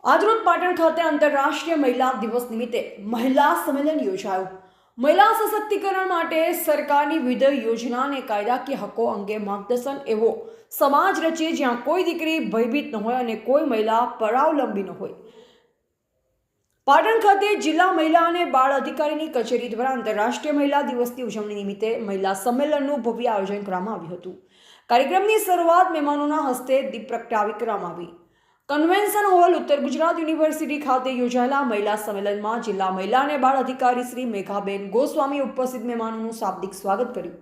આજરોજ પાટણ ખાતે આંતરરાષ્ટ્રીય મહિલા દિવસ નિમિત્તે મહિલા સંમેલન યોજાયું। મહિલા સશક્તિકરણ માટે સરકારની વિવિધ યોજના અને કાયદાકીય હકો અંગે માર્ગદર્શન એવો સમાજ રચીએ જ્યાં કોઈ દીકરી ભયભીત ન હોય અને કોઈ મહિલા પરાવલંબી ન હોય। પાટણ ખાતે જિલ્લા મહિલા અને બાળ અધિકારીની કચેરી દ્વારા આંતરરાષ્ટ્રીય મહિલા દિવસની ઉજવણી નિમિત્તે મહિલા સંમેલનનું ભવ્ય આયોજન કરવામાં આવ્યું હતું। કાર્યક્રમની શરૂઆત મહેમાનોના હસ્તે દીપ પ્રગટાવી કરવામાં આવી। કન્વેન્શન હોલ ઉત્તર ગુજરાત યુનિવર્સિટી ખાતે યોજાયેલા મહિલા સંમેલનમાં જિલ્લા મહિલા અને બાળ અધિકારી શ્રી મેઘાબેન ગોસ્વામી ઉપસ્થિત મહેમાનોનું શાબ્દિક સ્વાગત કર્યું।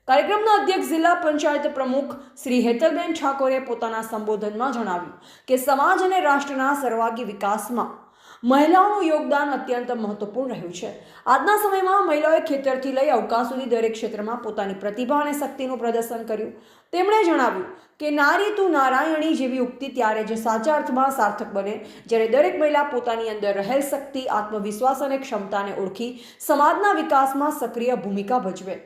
કાર્યક્રમના અધ્યક્ષ જિલ્લા પંચાયત પ્રમુખ શ્રી હેતલબેન ઠાકોરે પોતાના સંબોધનમાં જણાવ્યું કે સમાજ અને રાષ્ટ્રના સર્વાંગી વિકાસમાં મહિલાઓનું યોગદાન અત્યંત મહત્વપૂર્ણ રહ્યું છે। આજના સમયમાં મહિલાઓએ ખેતરથી લઈ અવકાશ સુધી દરેક ક્ષેત્રમાં પોતાની પ્રતિભા અને શક્તિનું પ્રદર્શન કર્યું। તેમણે જણાવ્યું કે નારી તું નારાયણી જેવી ઉક્તિ ત્યારે જ સાચા અર્થમાં સાર્થક બને જ્યારે દરેક મહિલા પોતાની અંદર રહેલ શક્તિ, આત્મવિશ્વાસ અને ક્ષમતાને ઓળખી સમાજના વિકાસમાં સક્રિય ભૂમિકા ભજવે।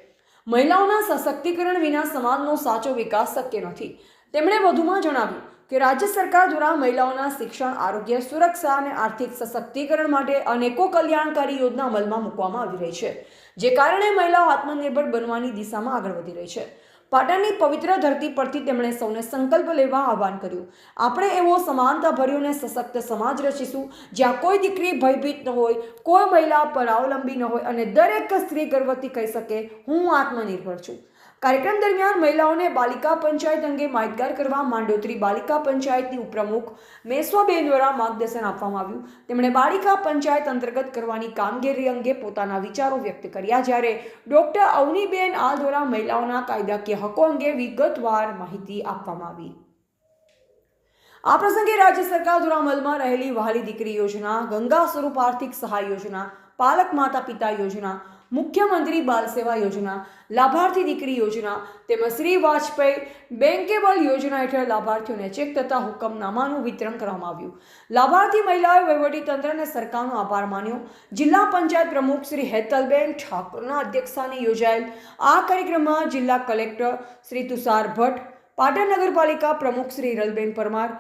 મહિલાઓના સશક્તિકરણ વિના સમાજનો સાચો વિકાસ શક્ય નથી। તેમણે વધુમાં જણાવ્યું કે રાજ્ય સરકાર દ્વારા મહિલાઓના શિક્ષણ, આરોગ્ય, સુરક્ષા અને આર્થિક સશક્તિકરણ માટે અનેકો કલ્યાણકારી યોજના અમલમાં મૂકવામાં આવી રહી છે, જે કારણે મહિલાઓ આત્મનિર્ભર બનવાની દિશામાં આગળ વધી રહી છે। પાટણની પવિત્ર ધરતી પરથી તેમણે સૌને સંકલ્પ લેવા આહ્વાન કર્યું। આપણે એવો સમાનતાભર્યો અને સશક્ત સમાજ રચીશું જ્યાં કોઈ દીકરી ભયભીત ન હોય, કોઈ મહિલા પરાવલંબી ન હોય અને દરેક સ્ત્રી ગર્વથી કહી શકે હું આત્મનિર્ભર છું। કાર્યક્રમ દરમિયાન મહિલાઓને બાલિકા પંચાયત અંગે માહિતગાર કરવા માંડોત્રી બાલિકા પંચાયતની ઉપપ્રમુખ મેશ્વાબેન દ્વારા માર્ગદર્શન આપવામાં આવ્યું। તેમણે બાલિકા પંચાયત અંતર્ગત કરવાની કામગીરી અંગે પોતાના વિચારો વ્યક્ત કર્યા, જ્યારે ડોક્ટર અવનીબેન આલ દ્વારા મહિલાઓના કાયદાકીય હકો અંગે વિગતવાર માહિતી આપવામાં આવી। આ પ્રસંગે રાજ્ય સરકાર દ્વારા અમલમાં રહેલી વહાલી દીકરી યોજના, ગંગા સ્વરૂપ આર્થિક સહાય યોજના, પાલક માતા પિતા યોજના, મુખ્યમંત્રી બાલ સેવા યોજના, લાભાર્થી દીકરી યોજના તેમજ શ્રી વાજપેયી બેંકેબલ યોજના હેઠળ લાભાર્થીઓને ચેક તથા હુકમનામાનું વિતરણ કરવામાં આવ્યું। લાભાર્થી મહિલાઓએ વહીવટીતંત્ર અને સરકારનો આભાર માન્યો। જિલ્લા પંચાયત પ્રમુખ શ્રી હેતલબેન ઠાકોરના અધ્યક્ષસ્થાને યોજાયેલ આ કાર્યક્રમમાં જિલ્લા કલેક્ટર શ્રી તુષાર ભટ્ટ, પાટણ નગરપાલિકા પ્રમુખ શ્રી હિરલબેન પરમાર,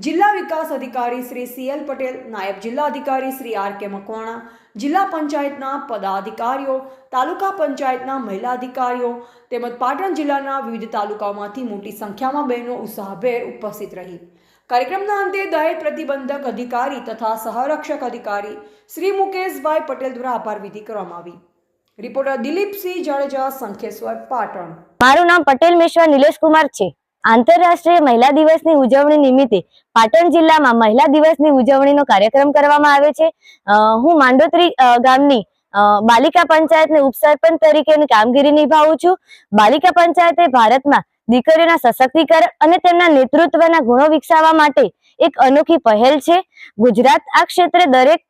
જિલ્લા વિકાસ અધિકારી શ્રી CL પટેલ, નાયબ જિલ્લા અધિકારી શ્રી RK મકવાણા, જિલ્લા પંચાયતના પદાધિકારીઓ, તાલુકા પંચાયતના મહિલા અધિકારીઓ તેમજ પાટણ જિલ્લાના વિવિધ તાલુકાઓમાંથી મોટી સંખ્યામાં બહેનો ઉત્સાહભેર ઉપસ્થિત રહી। કાર્યક્રમના અંતે દહેજ પ્રતિબંધક અધિકારી તથા સહરક્ષક અધિકારી શ્રી મુકેશભાઈ પટેલ દ્વારા આભાર વિધિ કરવામાં આવી। રિપોર્ટર દિલીપસિંહ જાડેજા, શંખેશ્વર, પાટણ। મારું નામ પટેલ મેશ્વા નિલેશ કુમાર છે। આંતરરાષ્ટ્રીય મહિલા દિવસની ઉજવણી નિમિત્તે પાટણ જિલ્લામાં મહિલા દિવસની ઉજવણીનો કાર્યક્રમ કરવામાં આવે છે। હું માંડોત્રી ગામની બાલિકા પંચાયતની ઉપસરપંચ તરીકેની કામગીરી નિભાવું છું। બાલિકા પંચાયતે ભારતમાં દીકરીઓના સશક્તિકરણ અને તેમના નેતૃત્વના ગુણો વિકસાવવા માટે એક અનોખી પહેલ છે। ગુજરાત આ ક્ષેત્રે દરેક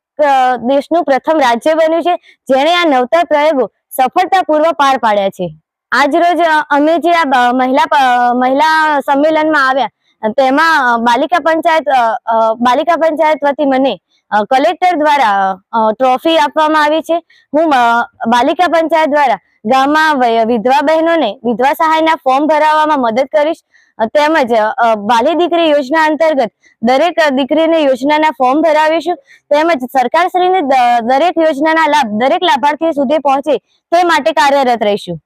દેશનું પ્રથમ રાજ્ય બન્યું છે જેણે આ નવતર પ્રયોગો સફળતાપૂર્વક પાર પાડ્યા છે। આજ રોજ અમે જે આ મહિલા સંમેલનમાં આવ્યા તેમાં બાલિકા પંચાયત વતી મને કલેક્ટર દ્વારા ટ્રોફી આપવામાં આવી છે। હું બાલિકા પંચાયત દ્વારા ગામમાં વિધવા બહેનોને વિધવા સહાયના ફોર્મ ભરાવવામાં મદદ કરીશ, તેમજ વાલી દીકરી યોજના અંતર્ગત દરેક દીકરીને યોજનાના ફોર્મ ભરાવીશું, તેમજ સરકારશ્રીની દરેક યોજનાના લાભ દરેક લાભાર્થીઓ સુધી પહોંચે તે માટે કાર્યરત રહીશું।